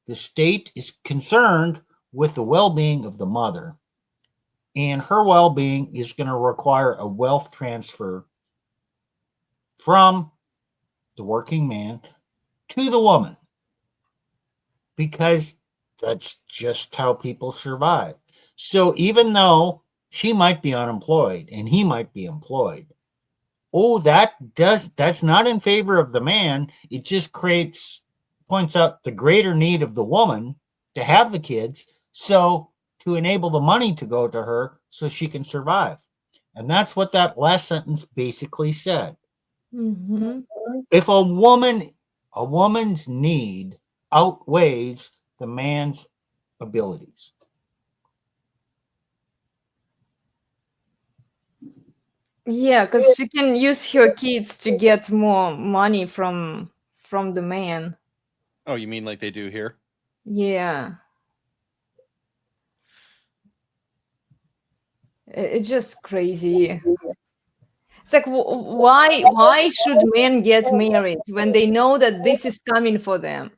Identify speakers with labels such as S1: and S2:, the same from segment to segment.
S1: the state is concerned with the well-being of the mother, and her well-being is going to require a wealth transfer from the working man to the woman, because that's just how people survive. So even though she might be unemployed and he might be employed, that's not in favor of the man. It just points out the greater need of the woman to have the kids, so to enable the money to go to her so she can survive. And that's what that last sentence basically said.
S2: Mm-hmm.
S1: If a woman's need outweighs the man's abilities.
S2: Yeah, because she can use her kids to get more money from the man.
S3: Oh, you mean like they do here?
S2: Yeah. It's just crazy. It's like, why should men get married when they know that this is coming for them?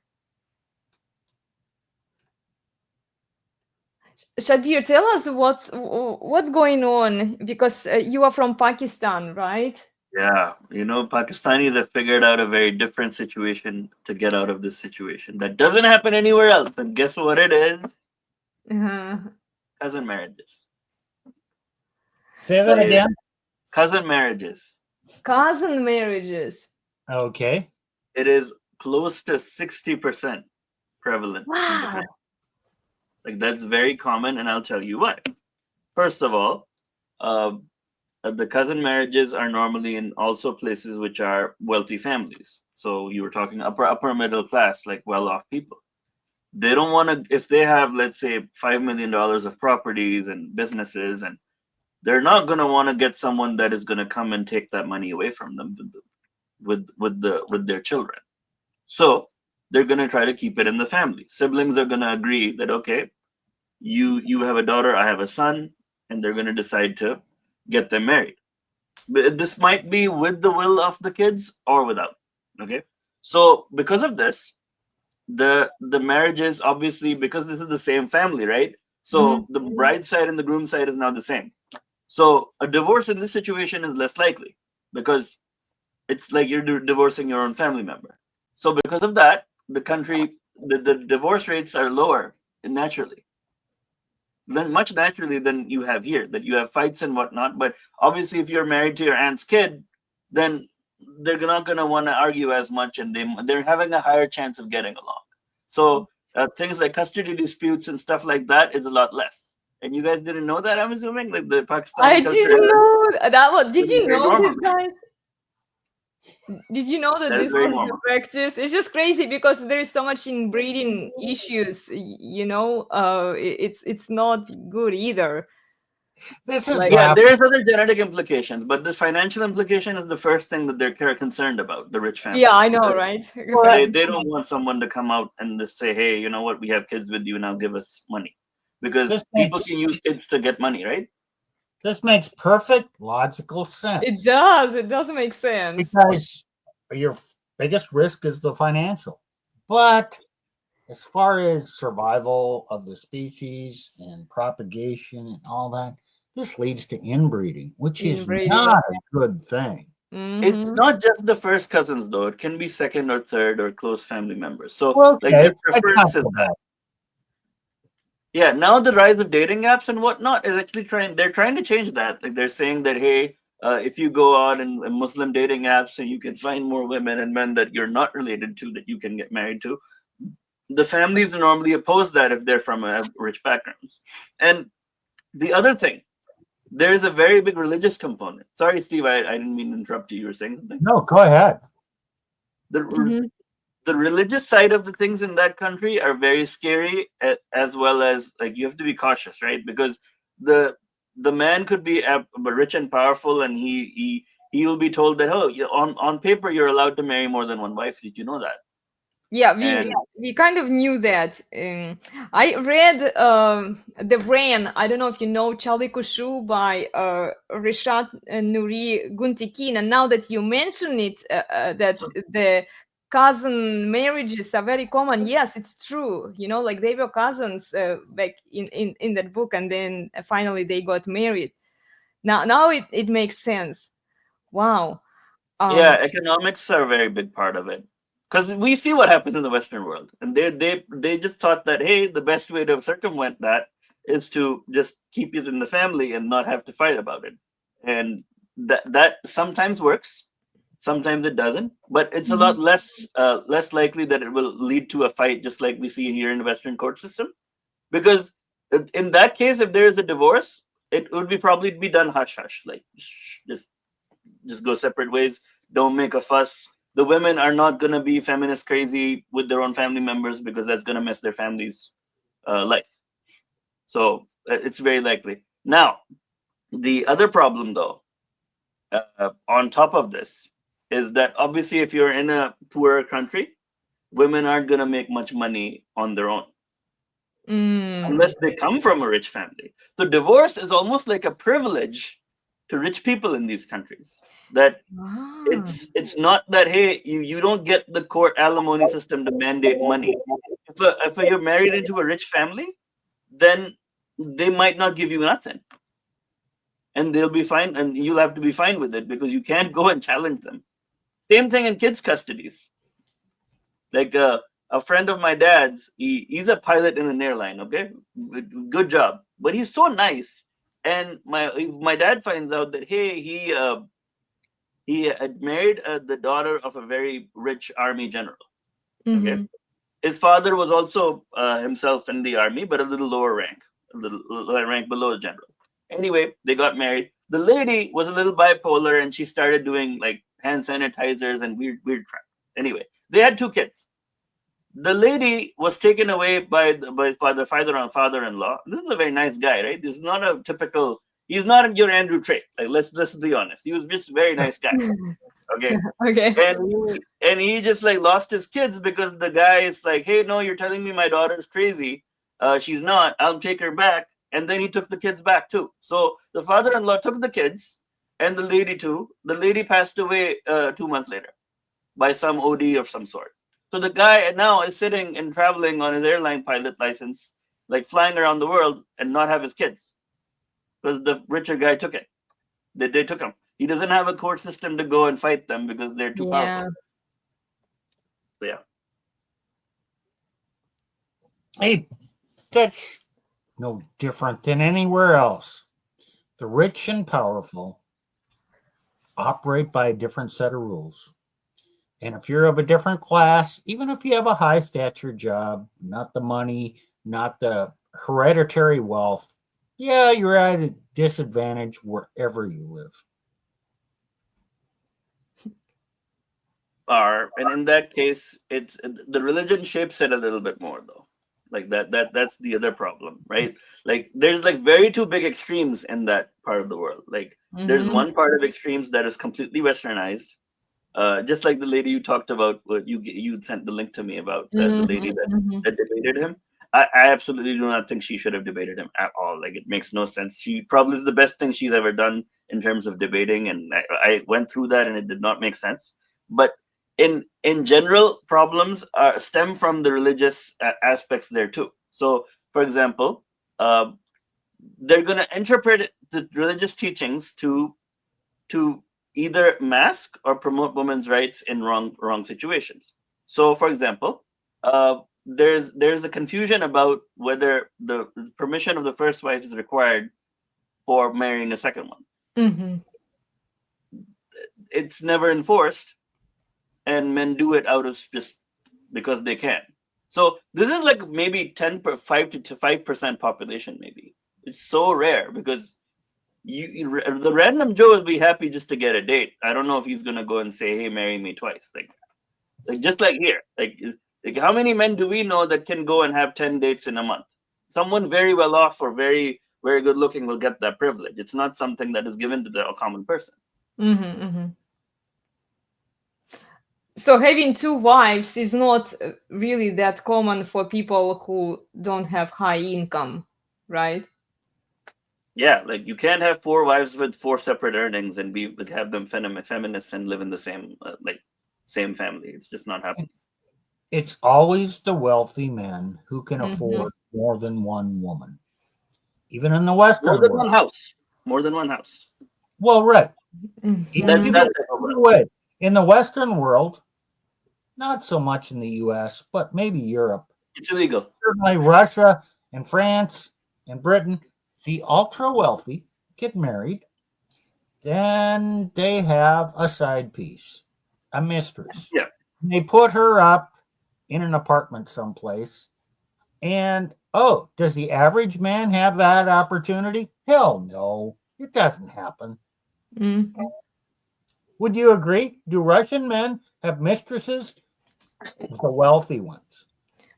S2: Shabir, tell us what's going on, because you are from Pakistan, right?
S4: Yeah, Pakistanis have figured out a very different situation to get out of this situation that doesn't happen anywhere else. And guess what it is?
S2: Uh-huh.
S4: Cousin marriages.
S1: Say that again.
S4: Cousin marriages.
S2: Cousin marriages.
S1: Okay.
S4: It is close to 60% prevalent.
S2: Wow.
S4: Like, that's very common, and I'll tell you why. First of all, the cousin marriages are normally in also places which are wealthy families. So you were talking upper middle class, like well-off people. They don't want to, if they have, let's say, $5 million of properties and businesses, and they're not going to want to get someone that is going to come and take that money away from them with their children. So they're going to try to keep it in the family. Siblings are going to agree that, okay, you have a daughter, I have a son, and they're going to decide to get them married. But this might be with the will of the kids or without. Okay, so because of this, the marriages, obviously, because this is the same family, right? So the bride side and the groom side is now the same. So a divorce in this situation is less likely, because it's like you're divorcing your own family member. So because of that, the divorce rates are lower naturally. Much naturally than you have here, that you have fights and whatnot. But obviously, if you're married to your aunt's kid, then they're not going to want to argue as much, and they're having a higher chance of getting along. So things like custody disputes and stuff like that is a lot less. And you guys didn't know that, I'm assuming? Like the Pakistani
S2: I
S4: culture
S2: didn't know that. What did you
S4: very
S2: know
S4: normal.
S2: this, guys? Did you know that
S4: That is
S2: this
S4: very
S2: was the
S4: normal.
S2: practice? It's just crazy because there is so much inbreeding issues. It's not good either.
S1: This is
S4: Yeah, there's other genetic implications, but the financial implication is the first thing that they're concerned about, the rich family.
S2: Yeah, I know, right?
S4: They don't want someone to come out and just say, hey, you know what, we have kids with you, now give us money. Because people can use kids to get money, right?
S1: This makes perfect logical sense.
S2: It does. It does make sense.
S1: Because your biggest risk is the financial. But as far as survival of the species and propagation and all that, this leads to inbreeding, which is not a good thing.
S4: It's not just the first cousins, though. It can be second or third or close family members. So,
S1: okay,
S4: like, their preference is that. Yeah, now the rise of dating apps and whatnot is actually they're trying to change that. Like, they're saying that, hey, if you go on in Muslim dating apps and you can find more women and men that you're not related to that you can get married to, the families normally oppose that if they're from rich backgrounds. And the other thing, there is a very big religious component. Sorry, Steve, I didn't mean to interrupt you. You were saying something?
S1: No, go ahead.
S4: The religious side of the things in that country are very scary, as well as, like, you have to be cautious, right? Because the man could be rich and powerful, and he will be told that, oh, on paper you're allowed to marry more than one wife. Did you know that?
S2: Yeah, we kind of knew that. I read The Rain. I don't know if you know Charlie Kushu by Rishad Nuri Guntikin. And now that you mention it, that the cousin marriages are very common. Yes, it's true. You know, like they were cousins back in that book, and then finally they got married. Now it makes sense. Wow.
S4: Yeah, economics are a very big part of it. Because we see what happens in the Western world, and they just thought that, hey, the best way to circumvent that is to just keep it in the family and not have to fight about it. And that sometimes works, sometimes it doesn't, but it's a lot less likely that it will lead to a fight, just like we see here in the Western court system. Because in that case, if there is a divorce, it would be probably be done hush hush, like just go separate ways. Don't make a fuss. The women are not going to be feminist crazy with their own family members, because that's going to mess their family's life. So it's very likely. Now, the other problem, though, on top of this, is that obviously if you're in a poorer country, women aren't going to make much money on their own unless they come from a rich family. So divorce is almost like a privilege to rich people in these countries. That it's not that, hey, you don't get the court alimony system to mandate money. If you're married into a rich family, then they might not give you nothing, and they'll be fine, and you'll have to be fine with it, because you can't go and challenge them. Same thing in kids' custodies. Like a friend of my dad's, he's a pilot in an airline. Okay, good job, but he's so nice. And my dad finds out that, hey, he had married the daughter of a very rich army general. Okay, his father was also himself in the army, but a little lower rank, a little rank below general. Anyway, they got married. The lady was a little bipolar, and she started doing like hand sanitizers and weird crap. Anyway, they had 2 kids. The lady was taken away by the father-in-law. This is a very nice guy, right? This is not a typical. He's not your Andrew Tate. Like let's be honest. He was just a very nice guy. Okay.
S2: Okay.
S4: And he just like lost his kids, because the guy is like, hey, no, you're telling me my daughter's crazy. She's not. I'll take her back. And then he took the kids back too. So the father-in-law took the kids and the lady too. The lady passed away 2 months later by some OD of some sort. So the guy now is sitting and traveling on his airline pilot license, like flying around the world, and not have his kids, because the richer guy took it. They took him. He doesn't have a court system to go and fight them, because they're too powerful. So, yeah.
S1: Hey, that's no different than anywhere else. The rich and powerful operate by a different set of rules. And if you're of a different class, even if you have a high stature job, not the money, not the hereditary wealth, yeah, you're at a disadvantage wherever you live.
S4: And in that case, it's the religion shapes it a little bit more, though. Like that's the other problem, right? Like there's like very 2 big extremes in that part of the world. Like there's one part of extremes that is completely westernized, just like the lady you talked about, what you sent the link to me about, the lady that debated him. I absolutely do not think she should have debated him at all. Like it makes no sense. She probably is the best thing she's ever done in terms of debating, and I went through that and it did not make sense. But in general, problems stem from the religious aspects there too. So, for example, they're going to interpret the religious teachings to either mask or promote women's rights in wrong situations. So, for example, there's a confusion about whether the permission of the first wife is required for marrying a second one. It's never enforced, and men do it out of just because they can. So this is like maybe 5% population. Maybe it's so rare, because the random Joe will be happy just to get a date. I don't know if he's gonna go and say, "Hey, marry me twice." Like just like here, like how many men do we know that can go and have 10 dates in a month? Someone very well off or very very good looking will get that privilege. It's not something that is given to the common person.
S2: So having 2 wives is not really that common for people who don't have high income, right?
S4: Yeah, like you can't have 4 wives with 4 separate earnings and have them feminists and live in the same family. It's just not happening.
S1: It's always the wealthy men who can
S2: Mhm.
S1: afford more than one woman, even in the
S4: More
S1: Western
S4: than
S1: world.
S4: one house. More than one house.
S1: Well, right.
S2: Mhm.
S4: That's
S1: Either,
S4: that type of
S1: either
S4: wealth.
S1: way, in the Western world, not so much in the U.S., but maybe Europe,
S4: It's illegal.
S1: certainly Russia and France and Britain, the ultra wealthy get married, then they have a side piece, a mistress.
S4: Yeah.
S1: They put her up in an apartment someplace. And oh, does the average man have that opportunity? Hell no, it doesn't happen.
S2: Mhm.
S1: Would you agree? Do Russian men have mistresses? The wealthy ones.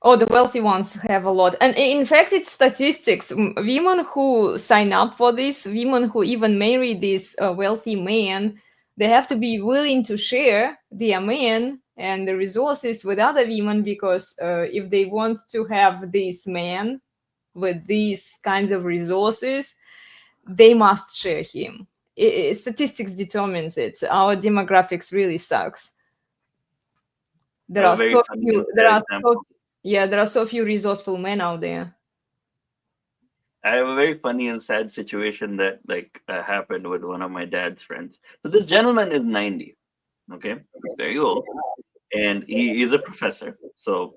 S2: Oh, the wealthy ones have a lot. And in fact, it's statistics. Women who sign up for this, women who even marry this wealthy man, they have to be willing to share their man and the resources with other women, because if they want to have this man with these kinds of resources, they must share him. Statistics determines it. Our demographics really sucks. There
S4: A
S2: are
S4: very
S2: so
S4: funny
S2: few.
S4: and
S2: There
S4: sad
S2: are
S4: example.
S2: so Yeah, there are so few resourceful men out there.
S4: I have a very funny and sad situation that happened with one of my dad's friends. So this gentleman is 90. Okay, he's very old, and he is a professor. So,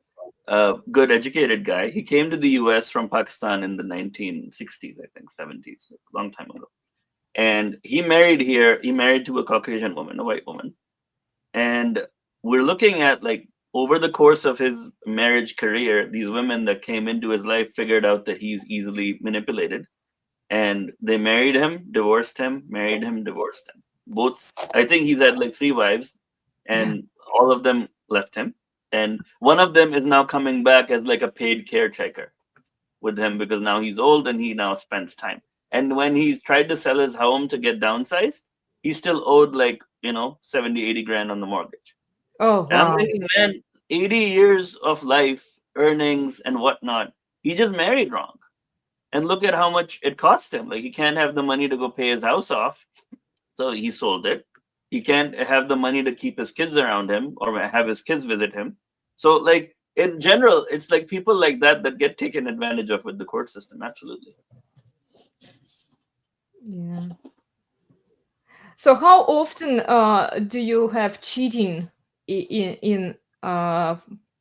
S4: good educated guy. He came to the U.S. from Pakistan in the 1960s, I think 70s, a long time ago. And he married here. He married to a Caucasian woman, a white woman, and we're looking at like over the course of his marriage career, these women that came into his life figured out that he's easily manipulated, and they married him, divorced him, married him, divorced him. Both, I think he's had like three wives, and all of them left him. And one of them is now coming back as like a paid caretaker with him because now he's old and he now spends time. And when he's tried to sell his home to get downsized, he still owed like, 70, 80 grand on the mortgage.
S2: Oh
S4: And I'm
S2: wow.
S4: thinking, man, 80 years of life, earnings, and whatnot, he just married wrong. And look at how much it cost him. Like, he can't have the money to go pay his house off. So he sold it. He can't have the money to keep his kids around him or have his kids visit him. So, like, in general, it's like people like that that get taken advantage of with the court system. Absolutely.
S2: Yeah. So how often do you have cheating in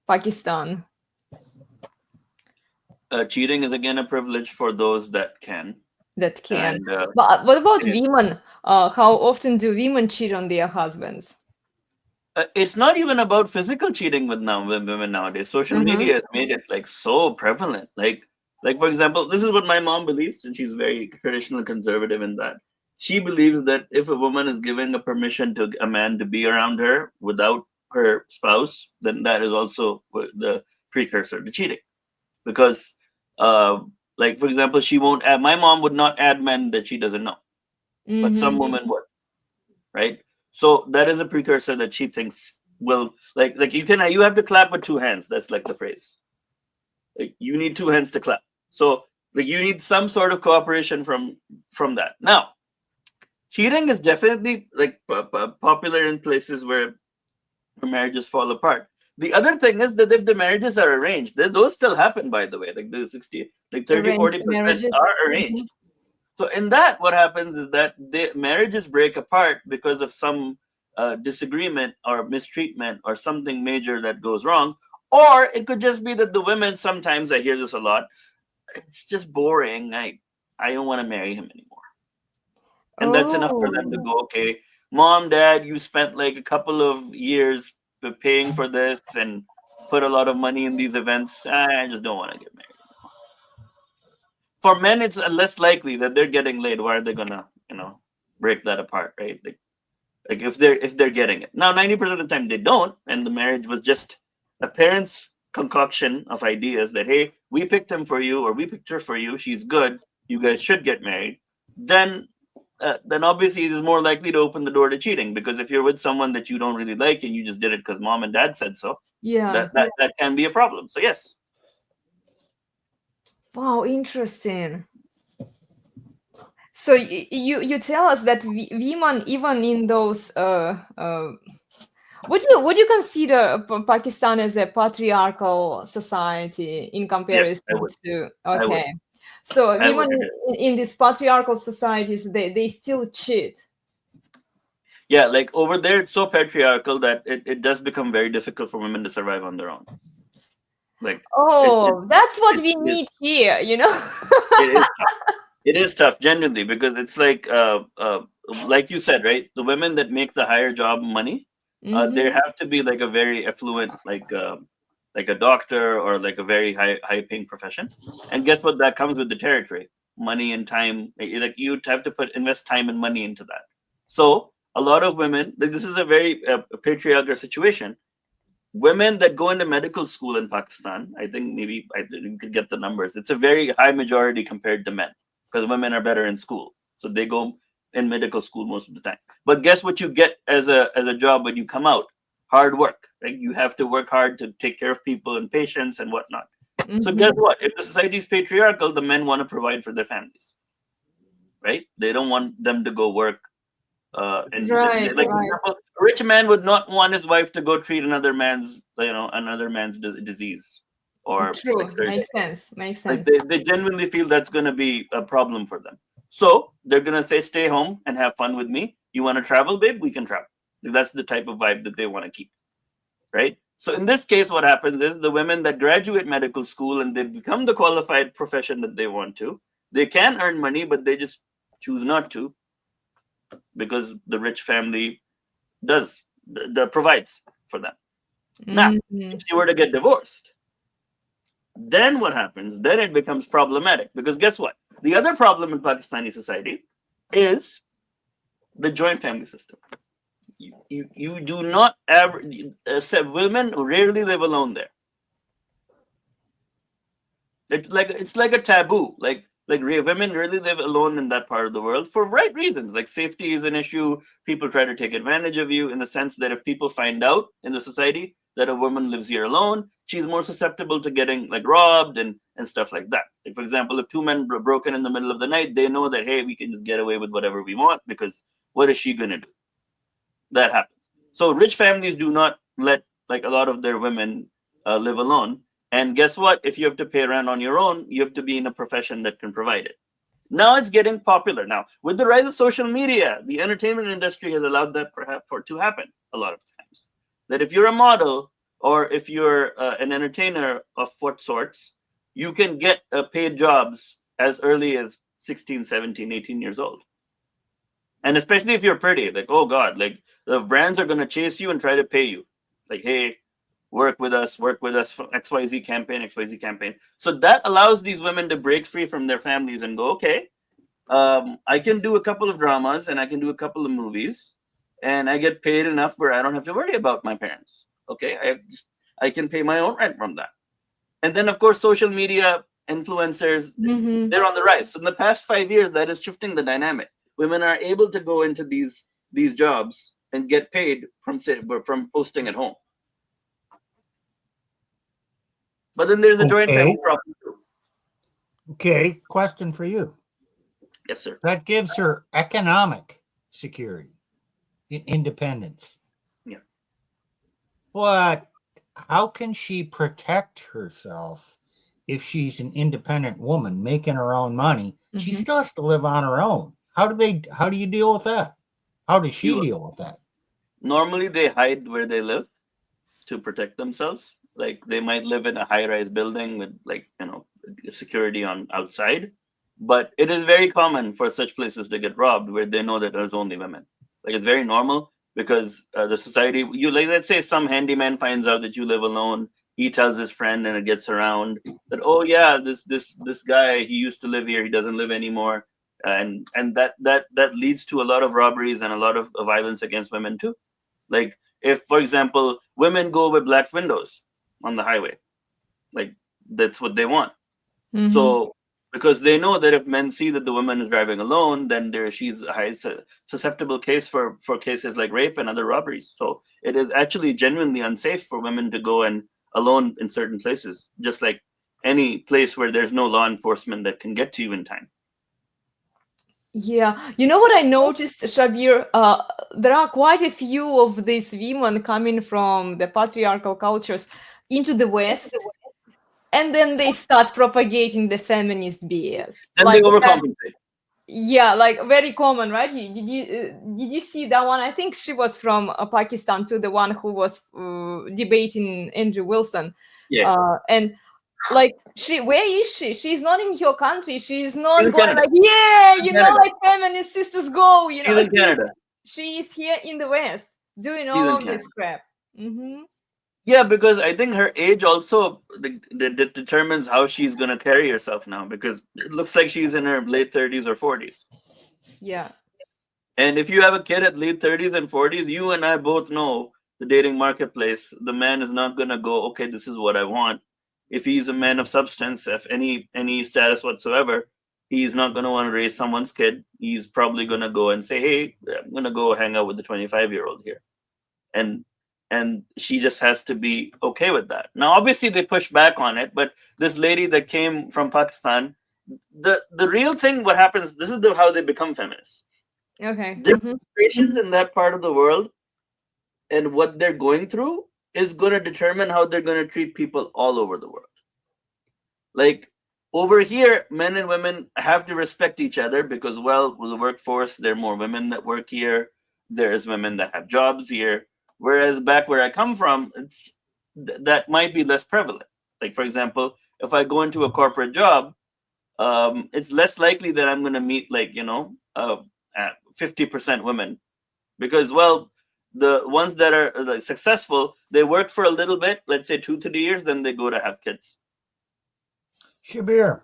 S2: Pakistan?
S4: Cheating is again a privilege for those that can.
S2: That can.
S4: And
S2: But what about
S4: it-
S2: women? How often do women cheat on their husbands?
S4: it's not even about physical cheating with women nowadays. Social
S2: Mhm.
S4: media has made it like so prevalent. Like for example, this is what my mom believes, and she's very traditional conservative in that. She believes that if a woman is giving a permission to a man to be around her without her spouse, then that is also the precursor to cheating. Because, uh, like for example, she won't add. My mom would not add men that she doesn't know, but some
S2: Mhm.
S4: women would, right? So that is a precursor that she thinks will like you have to clap with two hands. That's like the phrase. Like you need two hands to clap. So like you need some sort of cooperation from that. Now, cheating is definitely like popular in places where marriages fall apart. The other thing is that if the marriages are arranged, those still happen, by the way. Like the 60, like 30,
S2: Arranged
S4: 40%
S2: marriages.
S4: are arranged. So in that, what happens is that the marriages break apart because of some disagreement or mistreatment or something major that goes wrong. Or it could just be that the women, sometimes I hear this a lot, it's just boring. I don't want to marry him anymore. And that's enough for them to
S2: Oh.
S4: go, okay, mom, dad, you spent like a couple of years paying for this and put a lot of money in these events. I just don't want to get married. For men, it's less likely that they're getting laid. Why are they gonna, break that apart, right? Like if they're getting it. Now, 90% of the time they don't, and the marriage was just a parent's concoction of ideas that, hey, we picked him for you or we picked her for you. She's good. You guys should get married. Then obviously it is more likely to open the door to cheating, because if you're with someone that you don't really like and you just did it because mom and dad said so,
S2: Yeah.
S4: that can be a problem. So yes.
S2: Wow, interesting. So you tell us that women, even in those Would you consider Pakistan as a patriarchal society in comparison
S4: would.
S2: to?
S4: I would.
S2: Okay, so
S4: I would.
S2: women in these patriarchal societies, they still cheat.
S4: Yeah, like over there, it's so patriarchal that it does become very difficult for women to survive on their own. Like,
S2: Oh, that's what
S4: it
S2: we
S4: is
S2: need here, you know.
S4: it is tough. It is tough, genuinely, because it's like you said, right? The women that make the higher job money, there
S2: Mhm.
S4: have to be like a very affluent, like a doctor or like a very high paying profession. And guess what? That comes with the territory, money and time. Like you have to invest time and money into that. So a lot of women, like this is a very patriarchal situation. Women that go into medical school in Pakistan, I think maybe you could get the numbers. It's a very high majority compared to men because women are better in school, so they go in medical school most of the time. But guess what you get as a job when you come out? Hard work. Like you have to work hard to take care of people and patients and whatnot. So guess
S2: Mhm.
S4: what? If the society is patriarchal, the men want to provide for their families, right? They don't want them to go work and
S2: Right,
S4: like for
S2: right.
S4: example, a rich man would not want his wife to go treat another man's disease or like
S2: True.
S4: surgery.
S2: Makes sense. Makes
S4: Like
S2: sense.
S4: they genuinely feel that's going to be a problem for them, so they're going to say stay home and have fun with me. You want to travel, babe? We can travel. Like, that's the type of vibe that they want to keep, right? So in this case, what happens is the women that graduate medical school and they become the qualified profession that they want to, they can earn money, but they just choose not to because the rich family does provides for them. Now, if
S2: Mhm.
S4: she were to get divorced, then what happens? Then it becomes problematic because guess what? The other problem in Pakistani society is the joint family system. You do not ever women rarely live alone there. It's like a taboo. Women really live alone in that part of the world for right reasons. Like safety is an issue. People try to take advantage of you in the sense that if people find out in the society that a woman lives here alone, she's more susceptible to getting like robbed and stuff like that. Like for example, if two men broke in the middle of the night, they know that hey, we can just get away with whatever we want because what is she gonna do? That happens. So rich families do not let like a lot of their women live alone. And guess what? If you have to pay rent on your own, you have to be in a profession that can provide it. Now it's getting popular. Now with the rise of social media, the entertainment industry has allowed that perhaps for to happen a lot of times. That if you're a model or if you're an entertainer of what sorts, you can get paid jobs as early as 16, 17, 18 years old. And especially if you're pretty, like, oh God, like the brands are gonna chase you and try to pay you. Like, hey, work with us for XYZ campaign, XYZ campaign. So that allows these women to break free from their families and go, okay, I can do a couple of dramas and I can do a couple of movies and I get paid enough where I don't have to worry about my parents. Okay, I can pay my own rent from that. And then of course social media influencers,
S2: Mhm.
S4: they're on the rise. So in the past 5 years, that is shifting the dynamic. Women are able to go into these jobs and get paid from posting at home. But then there's a joint family
S1: Okay.
S4: problem too.
S1: Okay. Question for you.
S4: Yes, sir.
S1: That gives her economic security, independence.
S4: Yeah.
S1: But how can she protect herself if she's an independent woman making her own money? She
S2: Mhm.
S1: still has to live on her own. How do you deal with that? How does she
S4: You
S1: deal with that?
S4: normally they hide where they live to protect themselves. Like they might live in a high-rise building with like security on outside, but it is very common for such places to get robbed where they know that there's only women. Like it's very normal because the society you like let's say some handyman finds out that you live alone. He tells his friend and it gets around that oh yeah this guy he used to live here, he doesn't live anymore, and that leads to a lot of robberies and a lot of violence against women too. Like if, for example, women go with black windows on the highway, like that's what they want.
S2: Mhm.
S4: So because they know that if men see that the woman is driving alone, then she's a high susceptible case for cases like rape and other robberies. So it is actually genuinely unsafe for women to go and alone in certain places, just like any place where there's no law enforcement that can get to you in time.
S2: Yeah, you know what I noticed, Shabir? There are quite a few of these women coming from the patriarchal cultures into the West, and then they start propagating the feminist BS.
S4: Then they
S2: Like,
S4: overcompensate.
S2: yeah, like very common, right? Did you see that one? I think she was from Pakistan too, the one who was debating Andrew Wilson,
S4: Yeah,
S2: and like where is she? She's not in your country. She's
S4: she's
S2: not
S4: in
S2: going
S4: Canada.
S2: like, yeah,
S4: She's in
S2: you know,
S4: Canada.
S2: like feminist sisters go. You
S4: She's
S2: know,
S4: in Canada.
S2: she is here in the West doing
S4: She's
S2: all
S4: in
S2: of
S4: Canada.
S2: this crap. Mm-hmm.
S4: Yeah, because I think her age also determines how she's gonna carry herself now. Because it looks like she's in her late 30s or 40s.
S2: Yeah.
S4: And if you have a kid at late 30s and 40s, you and I both know the dating marketplace. The man is not gonna go, okay, this is what I want. If he's a man of substance, if any status whatsoever, he's not gonna want to raise someone's kid. He's probably gonna go and say, hey, I'm gonna go hang out with the 25-year-old here. And she just has to be okay with that. Now, obviously, they push back on it, but this lady that came from Pakistan, the real thing, what happens, this is how they become feminists.
S2: Okay.
S4: Their
S2: Mm-hmm.
S4: situations in that part of the world and what they're going through is going to determine how they're going to treat people all over the world. Like over here, men and women have to respect each other because, well, with the workforce, there are more women that work here. There's women that have jobs here. Whereas back where I come from, that might be less prevalent. Like, for example, if I go into a corporate job, it's less likely that I'm going to meet, like, 50% women because, well, the ones that are like successful, they work for a little bit, let's say 2 3 years, then they go to have kids.
S1: Shabir,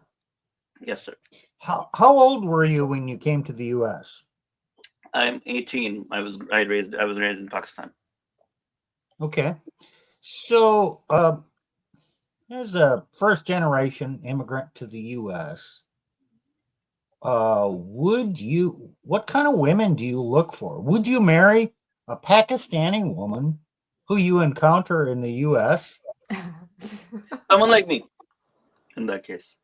S4: Yes, sir.
S1: how old were you when you came to the U.S.?
S4: I'm 18. I was raised in Pakistan.
S1: Okay, so as a first generation immigrant to the U.S., what kind of women do you look for? Would you marry a Pakistani woman who you encounter in the U.S.?
S4: Someone like me, in that case.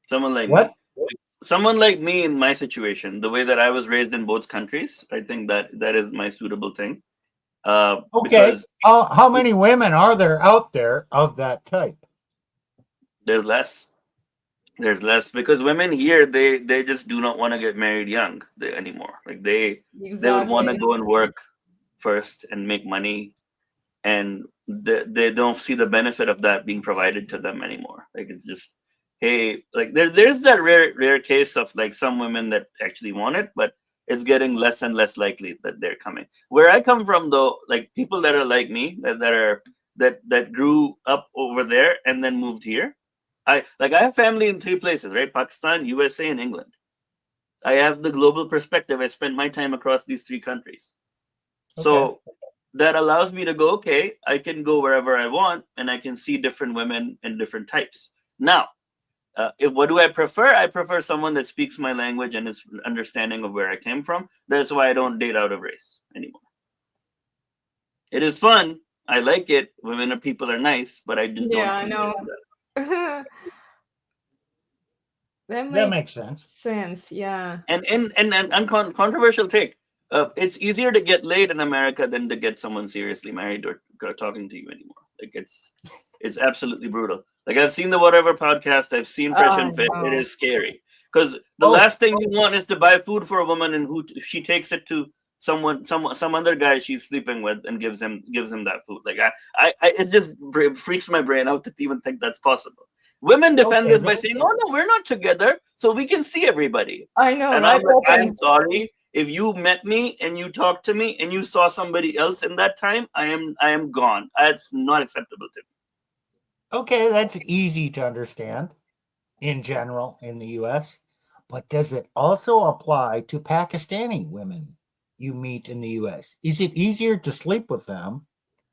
S4: Someone like
S1: What?
S4: me. Someone like me in my situation, the way that I was raised in both countries, I think that is my suitable thing.
S1: Okay.
S4: Because
S1: How many women are there out there of that type?
S4: there's less. There's less because women here they just do not want to get married young anymore. Like they would want to
S2: Exactly.
S4: go and work first and make money, and they don't see the benefit of that being provided to them anymore. Like it's just, hey, like there's that rare case of like some women that actually want it, but it's getting less and less likely that they're coming. Where I come from though, like people that are like me that grew up over there and then moved here. I have family in three places, right? Pakistan, USA, and England. I have the global perspective. I spent my time across these three countries.
S1: Okay.
S4: So that allows me to go, okay, I can go wherever I want and I can see different women and different types. Now, what do I prefer? I prefer someone that speaks my language and is understanding of where I came from. That's why I don't date out of race anymore. It is fun. I like it. Women or people are nice, but I just
S2: Yeah,
S4: don't
S2: I
S4: consider
S2: know.
S4: that.
S2: That
S1: That
S2: makes
S1: makes sense.
S2: sense. Yeah.
S4: And controversial take. It's easier to get laid in America than to get someone seriously married or talking to you anymore. Like it's absolutely brutal. Like I've seen the Whatever podcast, I've seen Fresh
S2: I
S4: and Fit. It
S2: know.
S4: is scary because the
S1: Oh,
S4: last thing you want is to buy food for a woman and who she takes it to some other guy she's sleeping with and gives him that food. Like I it just freaks my brain out to even think that's possible. Women defend
S1: okay.
S4: this by saying, "Oh no, we're not together, so we can see everybody."
S2: I know,
S4: And I'm
S2: right?
S4: like,
S2: Open.
S4: I'm sorry. If you met me and you talked to me and you saw somebody else in that time, I am gone. That's not acceptable to me.
S1: Okay, that's easy to understand in general in the US. But does it also apply to Pakistani women you meet in the US? Is it easier to sleep with them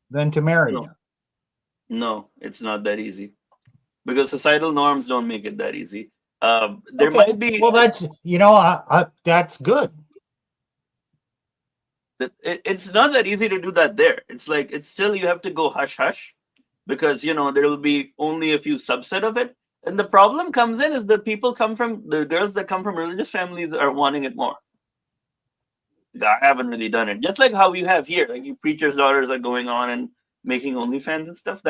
S1: than to marry
S4: No,
S1: them?
S4: no, it's not that easy because societal norms don't make it that easy. There
S1: Okay.
S4: might be
S1: Well, that's good.
S4: it's not that easy to do that there. It's like it's still you have to go hush hush because there will be only a few subset of it, And the problem comes in is the girls that come from religious families are wanting it more. I haven't really done it. Just like how you have here, like you preachers' daughters are going on and making OnlyFans and stuff.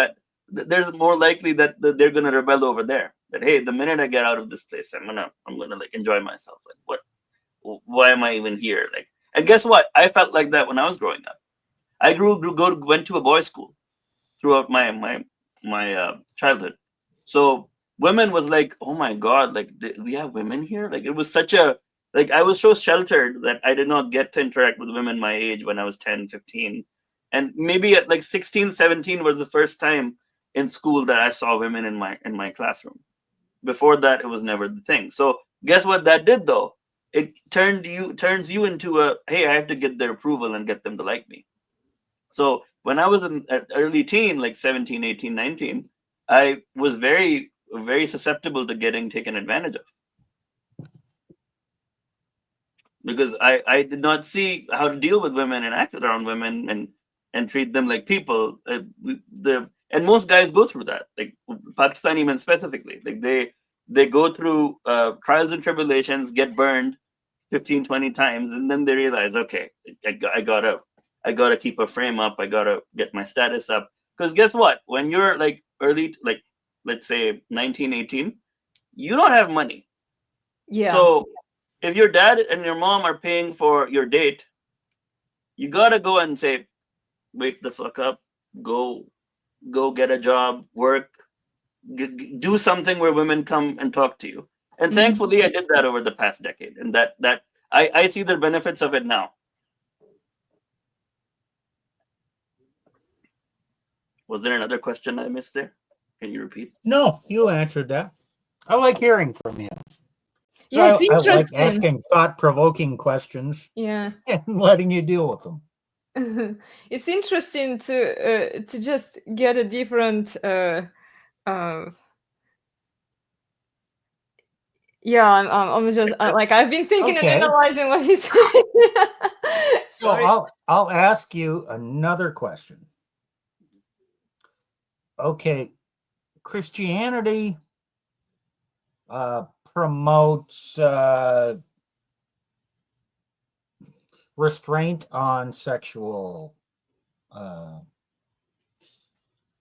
S4: There's more likely that they're gonna rebel over there. That hey, the minute I get out of this place, I'm gonna like enjoy myself. Like what? Why am I even here? Like, and guess what? I felt like that when I was growing up. I went to a boys' school throughout my childhood. So women was like, oh my god, like we have women here. Like it was such a like I was so sheltered that I did not get to interact with women my age when I was 10, 15. And maybe at like 16, 17 was the first time in school that I saw women in my classroom. Before that, it was never the thing. So guess what that did though? It turns you into a hey, I have to get their approval and get them to like me. So when I was in early teen, like 17, 18, 19, I was very, very susceptible to getting taken advantage of because I did not see how to deal with women and act around women and treat them like people. And most guys go through that, like Pakistani men specifically. Like they go through trials and tribulations, get burned 15, 20 times, and then they realize, okay, I gotta keep a frame up. I gotta get my status up. Because guess what? When you're like early, like let's say 19, 18, you don't have money.
S2: Yeah.
S4: So if your dad and your mom are paying for your date, you gotta go and say, wake the fuck up, go get a job, work, do something where women come and talk to you. And
S2: Mhm.
S4: thankfully, I did that over the past decade, and that I see the benefits of it now. Was there another question I missed there? Can you repeat?
S1: No, you answered that. I like hearing from you. So
S2: Yeah, it's
S1: I like
S2: interesting.
S1: asking thought-provoking questions
S2: Yeah.
S1: and letting you deal with them.
S2: It's interesting to just get a different yeah, I'm just like I've been thinking and
S1: Okay.
S2: analyzing what he's saying.
S1: So
S2: Sorry.
S1: I'll ask you another question. Okay, Christianity promotes restraint on sexual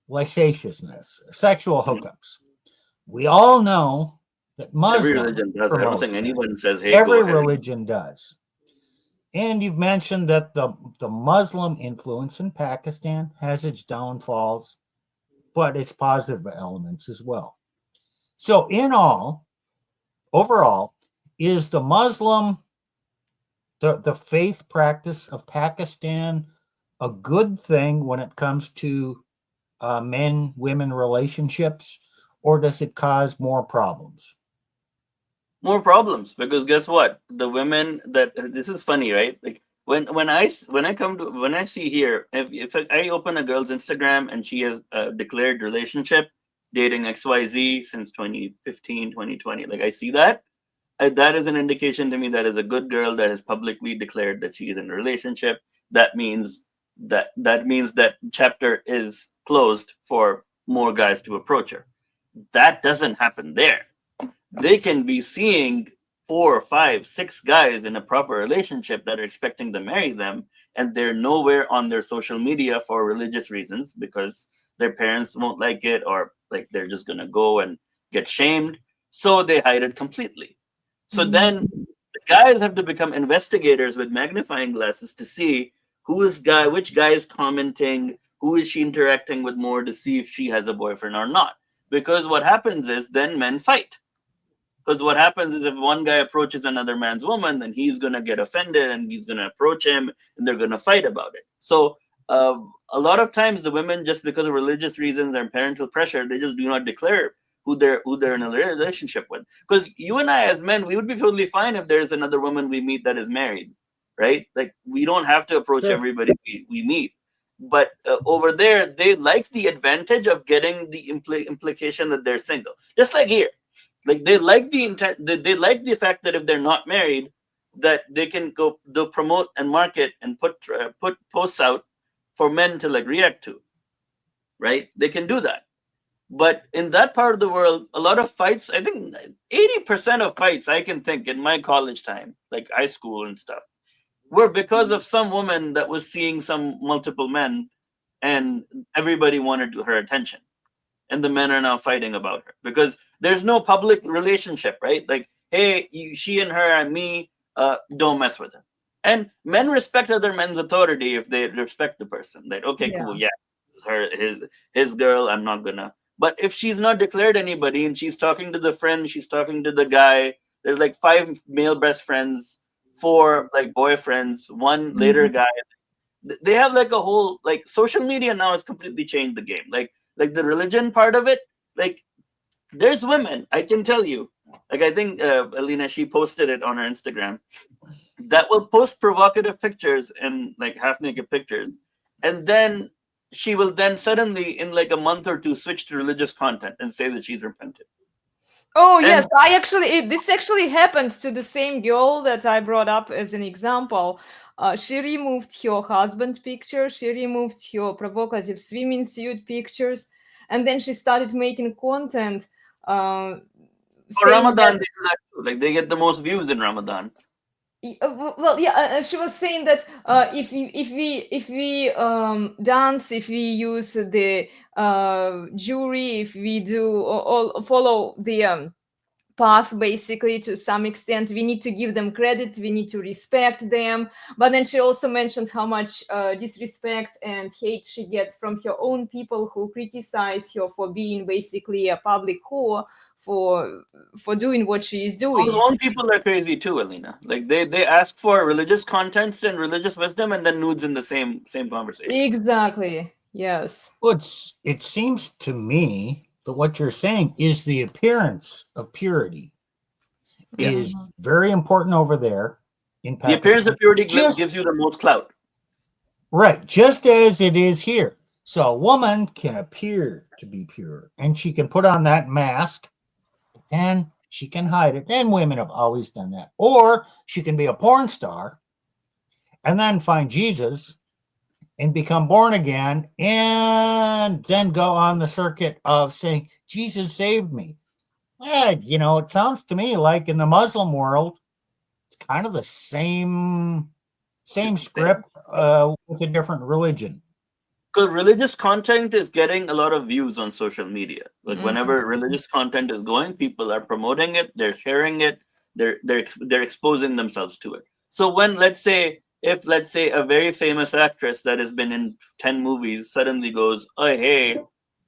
S1: licentiousness, sexual hookups. We all know that Muslim
S4: Every religion does. I don't
S1: promotes
S4: think
S1: that.
S4: anyone says, "Hey,
S1: Every
S4: go ahead."
S1: religion does. And you've mentioned that the Muslim influence in Pakistan has its downfalls, but its positive elements as well. So overall, is the Muslim, the faith practice of Pakistan a good thing when it comes to men-women relationships, or does it cause more problems?
S4: More problems because guess what? The women that this is funny, right? Like when I see here, if I open a girl's Instagram and she has a declared relationship, dating XYZ since 2015, 2020, like I see that, that is an indication to me that is a good girl that has publicly declared that she is in a relationship. That means that chapter is closed for more guys to approach her. That doesn't happen there. They can be seeing 4, 5, 6 guys in a proper relationship that are expecting to marry them, and they're nowhere on their social media for religious reasons because their parents won't like it, or like they're just gonna go and get shamed, so they hide it completely. So then the guys have to become investigators with magnifying glasses to see which guy is commenting, who is she interacting with more to see if she has a boyfriend or not. Because what happens is then men fight. Because what happens is if one guy approaches another man's woman, then he's going to get offended and he's going to approach him and they're going to fight about it. So a lot of times the women, just because of religious reasons and parental pressure, they just do not declare who they're in a relationship with. Because you and I as men, we would be totally fine if there's another woman we meet that is married, right? Like we don't have to approach everybody we meet. But over there, they like the advantage of getting the implication that they're single. Just like here. Like they like the intent, they like the fact that if they're not married, that they'll promote and market and put posts out for men to like react to, right? They can do that. But in that part of the world, a lot of fights, I think 80% of fights I can think in my college time, like high school and stuff, were because of some woman that was seeing some multiple men, and everybody wanted her attention. And the men are now fighting about her because there's no public relationship, right? Like, hey, she and her and me, don't mess with him. And men respect other men's authority if they respect the person. Like, okay,
S2: Yeah.
S4: cool, yeah, it's his girl. I'm not gonna. But if she's not declared anybody and she's talking to the friend, she's talking to the guy. There's like 5 male best friends, 4 like boyfriends, 1 later
S2: Mhm.
S4: guy. They have like a whole, like, social media now has completely changed the game. Like the religion part of it, like, there's women, I can tell you, like, I think Alina, she posted it on her Instagram, that will post provocative pictures and like half naked pictures, and then she will then suddenly in like a month or 2 switch to religious content and say that she's repented.
S2: Oh yes,
S4: And
S2: this actually happened to the same girl that I brought up as an example. She removed her husband picture, she removed her provocative swimming suit pictures, and then she started making content uh,
S4: for
S2: saying
S4: Ramadan
S2: that.
S4: they do that too. Like, they get the most views in Ramadan.
S2: Well, yeah, she was saying that if we dance, if we use the jury, if we do all follow the path basically to some extent, we need to give them credit, we need to respect them. But then she also mentioned how much disrespect and hate she gets from her own people who criticize her for being basically a public whore, for doing what she is
S4: Those
S2: doing.
S4: own people are crazy too, Alina. Like, they ask for religious contents and religious wisdom and then nudes in the same conversation.
S2: Exactly, yes.
S1: Well, it seems to me that what you're saying is the appearance of purity
S4: Yeah.
S1: is very important over there in
S4: The appearance
S1: Pakistan.
S4: of purity
S1: Just
S4: gives you the most clout.
S1: right, just as it is here. So a woman can appear to be pure and she can put on that mask and she can hide it. And women have always done that. Or she can be a porn star and then find Jesus and become born again and then go on the circuit of saying, Jesus saved me. Yeah, it sounds to me like in the Muslim world, it's kind of the same script with a different religion.
S4: Because religious content is getting a lot of views on social media. Like, whenever religious content is going, people are promoting it, they're sharing it, they're exposing themselves to it. So when, let's say a very famous actress that has been in 10 movies suddenly goes, oh hey,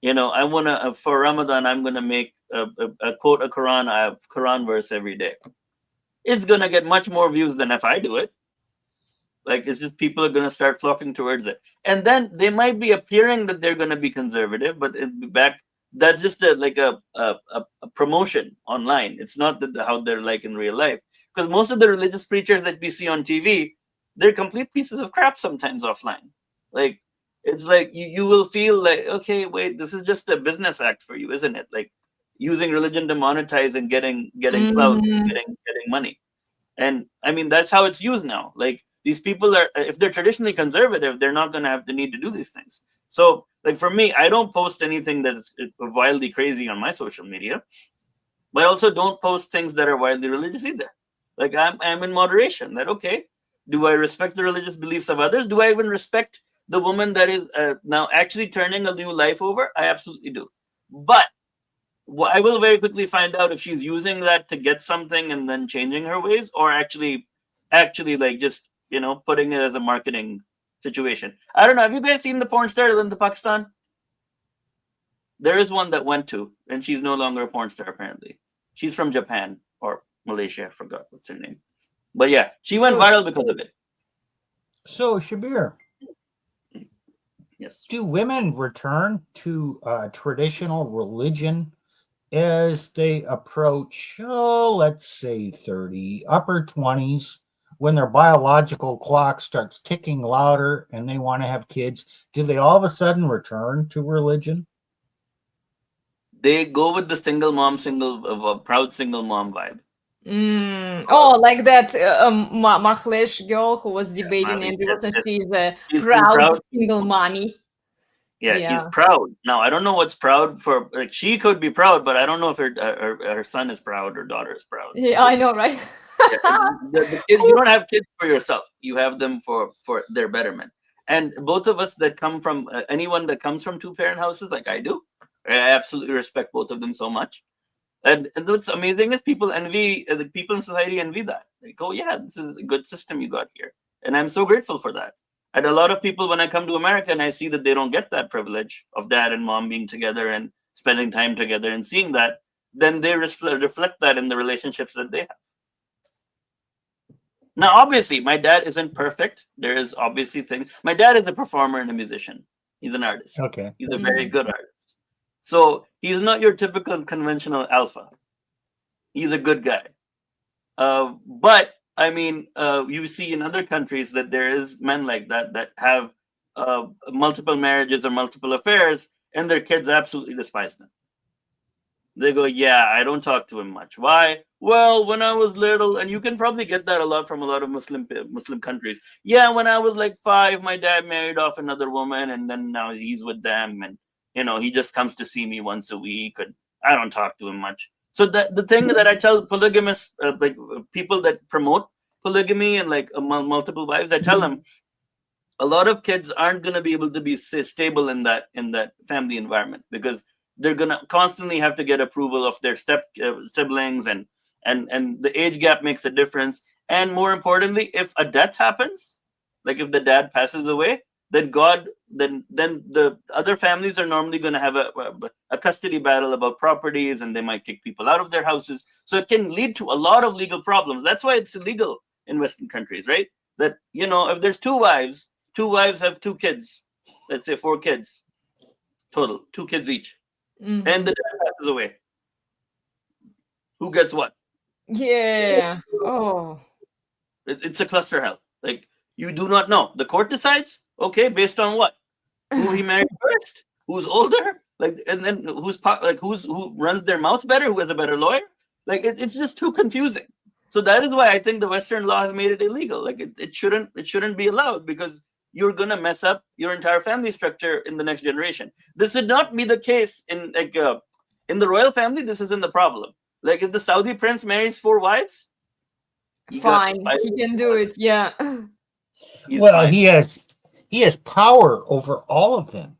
S4: I want to, for Ramadan, I'm going to make a quote a Quran verse every day, it's going to get much more views than if I do it. Like, it's just people are going to start flocking towards it, and then they might be appearing that they're going to be conservative, but back, that's just a promotion online. It's not how they're like in real life. Because most of the religious preachers that we see on TV, they're complete pieces of crap sometimes offline. Like, it's like you will feel like, okay, wait, this is just a business act for you, isn't it? Like, using religion to monetize and getting clout, getting money. And I mean, that's how it's used now. Like, these people are, if they're traditionally conservative, they're not going to have the need to do these things. So, like, for me, I don't post anything that's wildly crazy on my social media, but I also don't post things that are wildly religious either. Like, I'm in moderation. That, okay, do I respect the religious beliefs of others? Do I even respect the woman that is now actually turning a new life over? I absolutely do. But I will very quickly find out if she's using that to get something and then changing her ways, or actually like just putting it as a marketing situation. I don't know. Have you guys seen the porn star that went to Pakistan? There is one that went to, and she's no longer a porn star apparently. She's from Japan or Malaysia. I forgot what's her name. But yeah, she went viral because of it.
S1: So, Shabir,
S4: Yes.
S1: do women return to traditional religion as they approach, let's say 30, upper 20s, when their biological clock starts ticking louder and they want to have kids? Do they all of a sudden return to religion?
S4: They go with the proud single mom vibe.
S2: Oh, like that Mahlesh girl who was debating
S4: Yes,
S2: Andrew Wilson.
S4: yes.
S2: She's a
S4: She's been
S2: proud
S4: proud.
S2: single mommy.
S4: Yeah,
S2: Yeah.
S4: he's proud. Now I don't know what's proud for. Like she could be proud, but I don't know if her son is proud or daughter is proud.
S2: Yeah, I know, right?
S4: Yeah, the kids, you don't have kids for yourself. You have them for their betterment. And both of us that come from anyone that comes from two-parent houses, like I do, I absolutely respect both of them so much. And what's amazing is people envy the people in society envy that. Like, oh yeah, this is a good system you got here, and I'm so grateful for that. And a lot of people, when I come to America and I see that they don't get that privilege of dad and mom being together and spending time together and seeing that, then they reflect that in the relationships that they have. Now, obviously, my dad isn't perfect. There is obviously things. My dad is a performer and a musician. He's an artist.
S1: Okay.
S4: He's a very good artist. So he's not your typical conventional alpha. He's a good guy. But I mean, you see in other countries that there is men like that have multiple marriages or multiple affairs, and their kids absolutely despise them. They go, yeah, I don't talk to him much. Why? Well, when I was little, and you can probably get that a lot from a lot of Muslim countries. Yeah, when I was like 5, my dad married off another woman, and then now he's with them, and he just comes to see me once a week, and I don't talk to him much. So the thing that I tell polygamists, people that promote polygamy and like multiple wives, I tell them a lot of kids aren't going to be able to be stable in that family environment because they're going to constantly have to get approval of their siblings, and the age gap makes a difference. And more importantly, if a death happens, like if the dad passes away, then the other families are normally going to have a custody battle about properties, and they might kick people out of their houses. So it can lead to a lot of legal problems. That's why it's illegal in Western countries, right? That if there's two wives have 2 kids, let's say 4 kids total, 2 kids each, and the dad passes away, who gets what?
S2: Yeah. Oh.
S4: It's a cluster hell. Like, you do not know. The court decides, okay, based on what? Who he married first? Who's older? Like, and then who runs their mouth better? Who has a better lawyer? Like, it's just too confusing. So that is why I think the Western law has made it illegal. Like, it shouldn't be allowed, because you're gonna mess up your entire family structure in the next generation. This should not be the case in in the royal family. This isn't the problem. Like, if the Saudi prince marries 4 wives,
S2: Fine, he can do it. Yeah.
S1: Well,
S4: fine.
S1: he has power over all of them,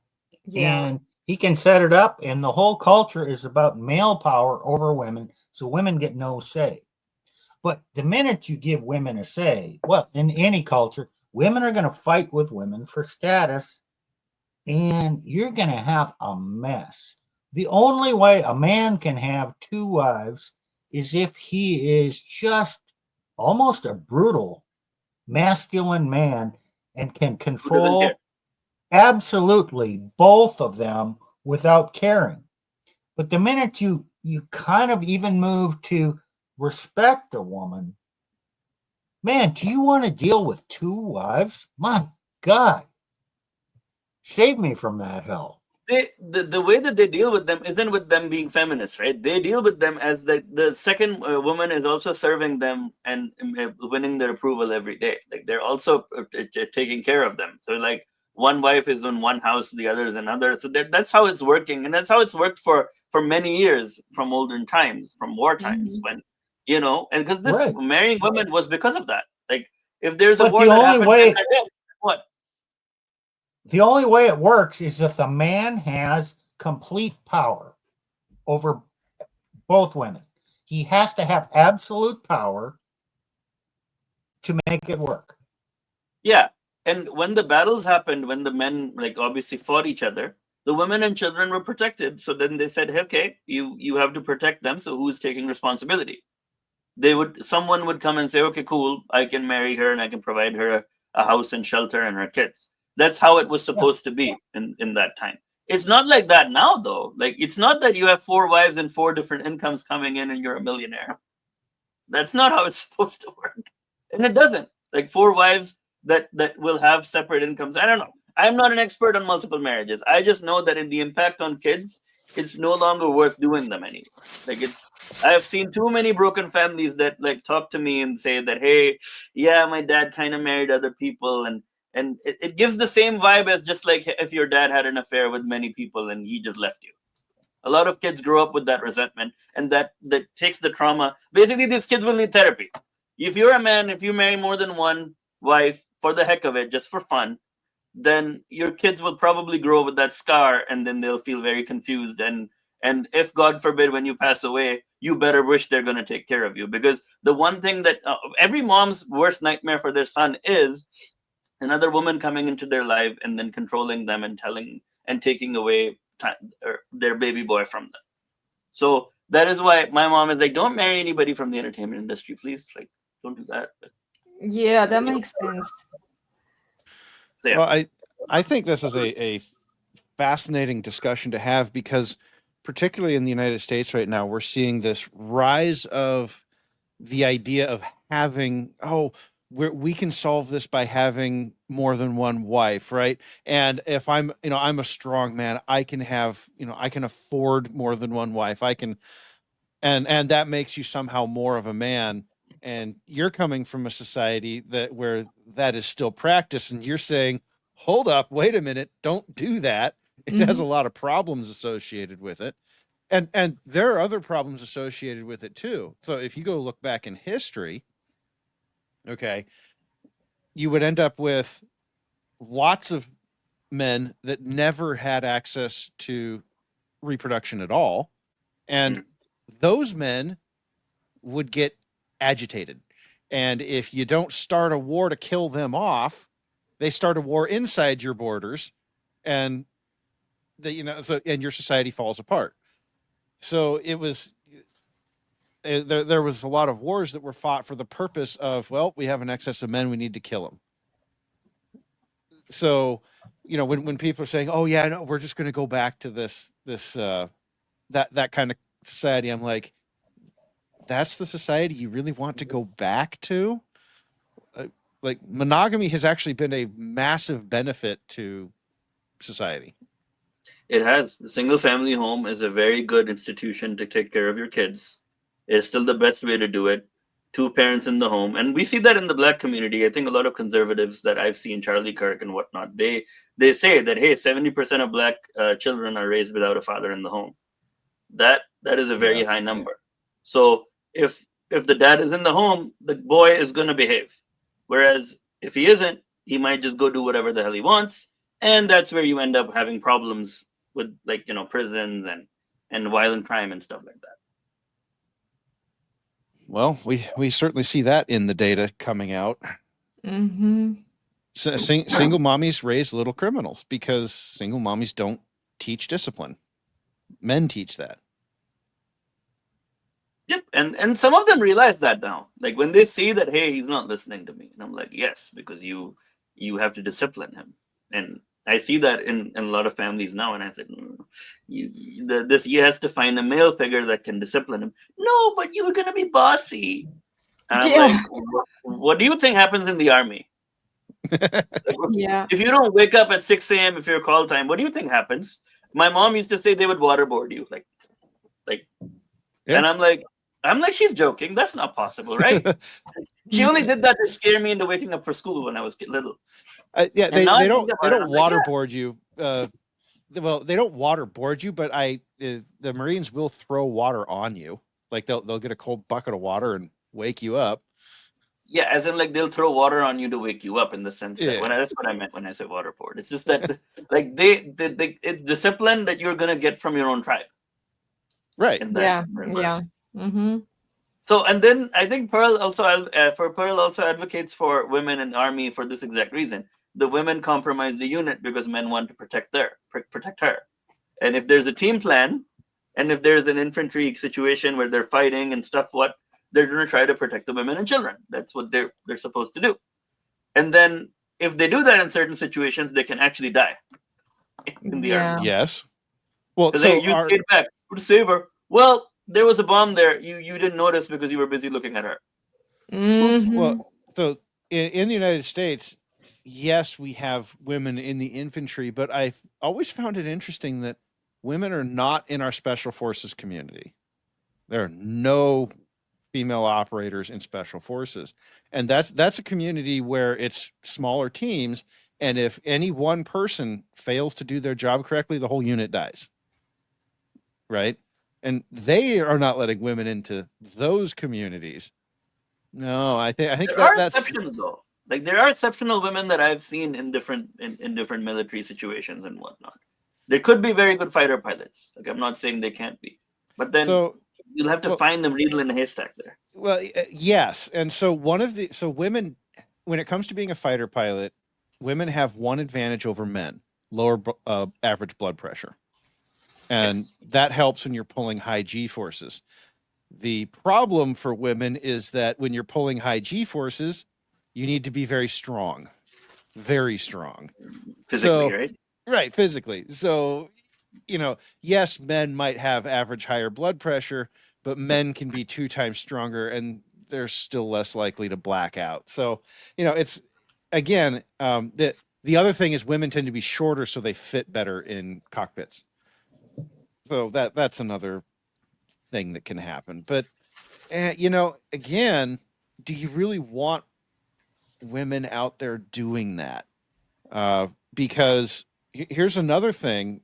S2: Yeah.
S1: and he can set it up. And the whole culture is about male power over women, so women get no say. But the minute you give women a say, well, in any culture, women are going to fight with women for status, and you're going to have a mess. The only way a man can have 2 wives is if he is just almost a brutal, masculine man and can control absolutely both of them without caring. But the minute you kind of even move to respect a woman, man, do you want to deal with 2 wives? My God, save me from that hell.
S4: The way that they deal with them isn't with them being feminists, right? They deal with them as the second woman is also serving them and winning their approval every day. Like, they're also taking care of them. So, like, one wife is in one house, the other is another. So that's how it's working, and that's how it's worked for many years, from olden times, from war times, when and because this
S1: Right.
S4: marrying women was because of that. Like, if there's a
S1: But
S4: war
S1: the
S4: that
S1: only
S4: happens,
S1: way
S4: what?
S1: the only way it works is if the man has complete power over both women. He has to have absolute power to make it work.
S4: Yeah. And when the battles happened, when the men like obviously fought each other, the women and children were protected. So then they said, hey, okay, you have to protect them. So who's taking responsibility? Someone would come and say, okay, cool, I can marry her and I can provide her a house and shelter and her kids. That's how it was supposed to be in that time. It's not like that now, though. Like, it's not that you have 4 wives and 4 different incomes coming in and you're a millionaire. That's not how it's supposed to work. And it doesn't. Like, 4 wives that will have separate incomes. I don't know. I'm not an expert on multiple marriages. I just know that in the impact on kids, it's no longer worth doing them anymore. Like, I have seen too many broken families that like talk to me and say that, hey, yeah, my dad kind of married other people, and And it gives the same vibe as just like if your dad had an affair with many people and he just left you. A lot of kids grow up with that resentment, and that takes the trauma. Basically, these kids will need therapy. If you're a man, if you marry more than one wife for the heck of it, just for fun, then your kids will probably grow with that scar, and then they'll feel very confused. And if God forbid, when you pass away, you better wish they're going to take care of you, because the one thing that every mom's worst nightmare for their son is another woman coming into their life and then controlling them and telling and taking away their baby boy from them. So that is why my mom is like, don't marry anybody from the entertainment industry, please. Like, don't do that. But,
S2: Yeah, that makes sense.
S4: so yeah.
S3: Well, I think this is a fascinating discussion to have, because particularly in the United States right now, we're seeing this rise of the idea of having, we can solve this by having more than one wife, right? And if I'm a strong man, I can have, I can afford more than one wife. I can, and that makes you somehow more of a man. And you're coming from a society where that is still practiced, and you're saying, hold up, wait a minute, don't do that. It has a lot of problems associated with it. And there are other problems associated with it too. So if you go look back in history, okay, you would end up with lots of men that never had access to reproduction at all. And those men would get agitated. And if you don't start a war to kill them off, they start a war inside your borders, and and your society falls apart. So it was there was a lot of wars that were fought for the purpose of, well, we have an excess of men, we need to kill them. So, when people are saying, oh yeah, no, we're just going to go back to that kind of society, I'm like, that's the society you really want to go back to? Like, monogamy has actually been a massive benefit to society.
S4: It has. The single family home is a very good institution to take care of your kids. It's still the best way to do it. Two parents in the home. And we see that in the Black community. I think a lot of conservatives that I've seen, Charlie Kirk and whatnot, they say that, hey, 70% of Black children are raised without a father in the home. That is a very high number. So if the dad is in the home, the boy is going to behave. Whereas if he isn't, he might just go do whatever the hell he wants. And that's where you end up having problems with, like, prisons and violent crime and stuff like that.
S3: Well, we certainly see that in the data coming out. Single mommies raise little criminals because single mommies don't teach discipline. Men teach that.
S4: Yep, and some of them realize that now. Like when they see that, hey, he's not listening to me, and I'm like, yes, because you have to discipline him. And I see that in a lot of families now, and I said, he has to find a male figure that can discipline him. No, but you were gonna be bossy. And I'm like, what do you think happens in the army?
S2: Yeah.
S4: If you don't wake up at 6 a.m. if your call time, what do you think happens? My mom used to say they would waterboard you,
S3: Yeah.
S4: And I'm like, she's joking. That's not possible, right? She only did that to scare me into waking up for school when I was little.
S3: Yeah, they don't waterboard you. Well, they don't waterboard you, but the Marines will throw water on you. Like they'll get a cold bucket of water and wake you up.
S4: Yeah, as in like they'll throw water on you to wake you up, in the sense that that's what I meant when I said waterboard. It's just that like it's discipline that you're gonna get from your own tribe.
S3: Right.
S2: Yeah.
S4: So, and then I think Pearl also advocates for women in army for this exact reason. The women compromise the unit because men want to protect her. And if there's a team plan, and if there's an infantry situation where they're fighting and stuff, they're going to try to protect the women and children. That's what they're supposed to do. And then if they do that in certain situations, they can actually die in the army.
S3: Yes. Well,
S4: so you stayed back to save her. Well, there was a bomb there. You didn't notice because you were busy looking at her.
S3: Well, so in the United States, yes, we have women in the infantry, but I've always found it interesting that women are not in our special forces community. There are no female operators in special forces, and that's a community where it's smaller teams, And if any one person fails to do their job correctly, the whole unit dies. Right? And they are not letting women into those communities. No, I think
S4: There are
S3: that's
S4: exceptions though. Like there are exceptional women that I've seen in different in different military situations and whatnot. They could be very good fighter pilots. Like I'm not saying they can't be, but then
S3: so.
S4: you'll have to
S3: Well,
S4: find them needle in a haystack there.
S3: Well, yes, and so women, when it comes to being a fighter pilot, women have one advantage over men: lower average blood pressure, and
S4: Yes.
S3: that helps when you're pulling high G forces. The problem for women is that when you're pulling high G forces, you need to be very strong, very strong.
S4: Physically,
S3: So,
S4: right?
S3: right, physically. So, yes, men might have average higher blood pressure, but men can be 2 times stronger and they're still less likely to black out. So, it's again, the other thing is women tend to be shorter, so they fit better in cockpits. So that's another thing that can happen. But, again, do you really want women out there doing that? Because here's another thing.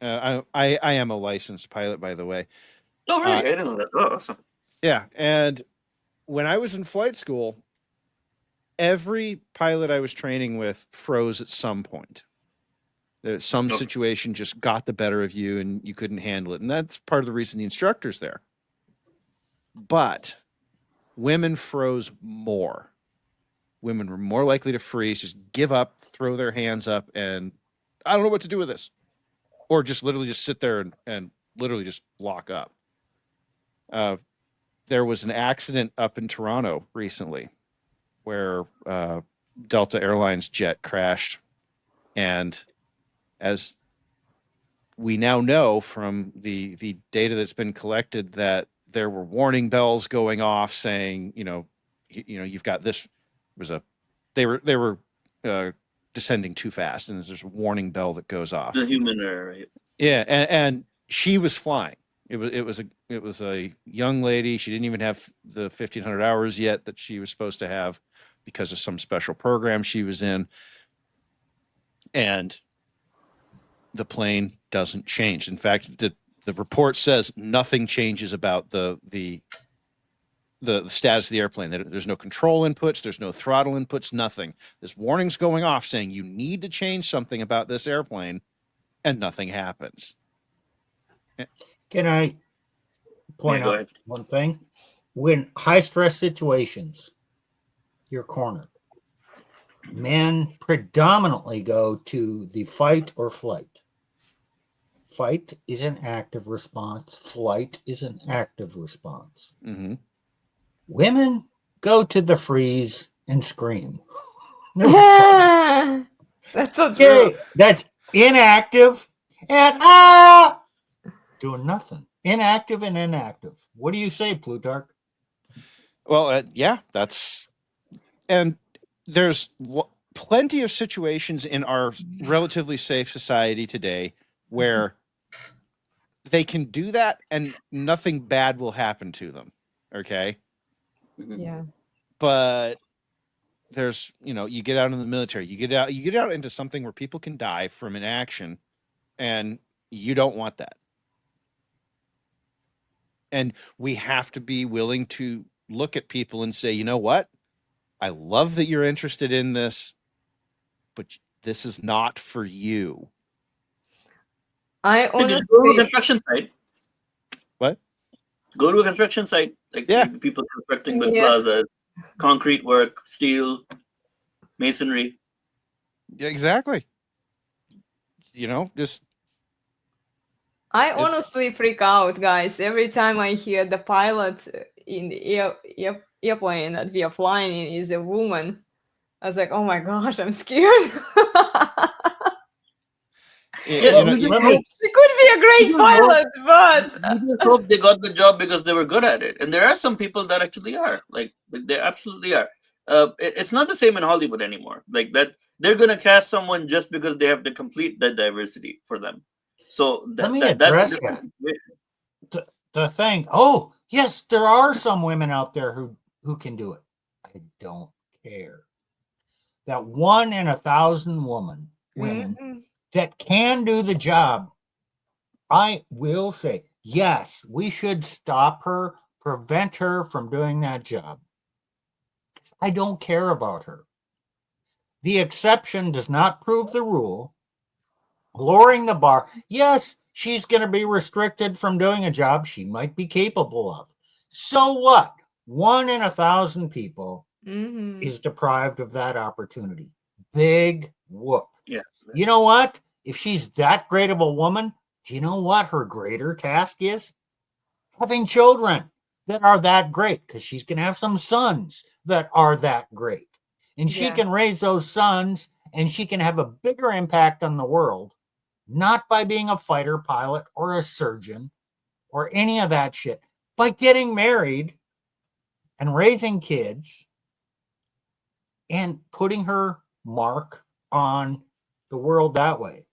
S3: I am a licensed pilot, by the way.
S4: Oh, really? I didn't know that. Oh, awesome.
S3: Yeah, and when I was in flight school, every pilot I was training with froze at some point. Some
S4: Okay.
S3: situation just got the better of you, and you couldn't handle it, and that's part of the reason the instructor's there. But women froze more. Women were more likely to freeze, just give up, throw their hands up, and I don't know what to do with this. Or just literally just sit there and literally just lock up. There was an accident up in Toronto recently where Delta Airlines jet crashed. And as we now know from the data that's been collected, that there were warning bells going off saying, you've got this. They were descending too fast, and there's a warning bell that goes off.
S4: The human error, right?
S3: Yeah, and she was flying. It was a young lady. She didn't even have the 1,500 hours yet that she was supposed to have because of some special program she was in. And the plane doesn't change. In fact, the report says nothing changes about the status of the airplane. There's no control inputs, there's no throttle inputs, nothing. This warning's going off saying you need to change something about this airplane, and nothing happens.
S1: Can I point
S4: go
S1: out
S4: ahead.
S1: one thing? When high stress situations, you're cornered. Men predominantly go to the fight or flight. Fight is an active response. Flight is an active response.
S3: Mm-hmm.
S1: Women go to the freeze and scream.
S2: Yeah, that's so true.
S1: Okay, that's inactive and doing nothing. Inactive and inactive. What do you say, Plutarch?
S3: Well, yeah, and there's plenty of situations in our relatively safe society today where they can do that and nothing bad will happen to them. Okay.
S2: Yeah.
S3: But there's, you get out in the military, you get out into something where people can die from an action, and you don't want that. And we have to be willing to look at people and say, you know what? I love that you're interested in this, but this is not for you.
S2: I
S4: Just go to a
S2: honestly,
S4: construction site.
S3: What?
S4: Go to a construction site, like
S3: Yeah.
S4: people constructing with
S2: Yeah.
S4: plazas, concrete work, steel, masonry.
S3: Yeah, exactly.
S2: I honestly freak out, guys, every time I hear the pilot in the airplane that we are flying in is a woman. I was like, oh my gosh, I'm scared.
S4: Yeah,
S1: let me
S2: She could be a great pilot, but
S4: you just hope they got the job because they were good at it. And there are some people that actually are. Like they absolutely are. It's not the same in Hollywood anymore. Like that, they're gonna cast someone just because they have to complete that diversity for them. So
S1: let me
S4: that's the
S1: address
S4: difference.
S1: the thing. Oh, yes, there are some women out there who can do it. I don't care. that 1 in 1,000 women
S2: Mhm.
S1: that can do the job, I will say, yes, we should stop her, prevent her from doing that job. I don't care about her. The exception does not prove the rule. Lowering the bar, yes, she's going to be restricted from doing a job she might be capable of. So what? 1 in 1,000 people
S2: Mhm.
S1: is deprived of that opportunity. Big whoop.
S4: Yeah.
S1: You know what? If she's that great of a woman, do you know what her greater task is? Having children that are that great, because she's going to have some sons that are that great. And she
S2: Yeah.
S1: can raise those sons and she can have a bigger impact on the world, not by being a fighter pilot or a surgeon or any of that shit, by getting married and raising kids and putting her mark on the world that way.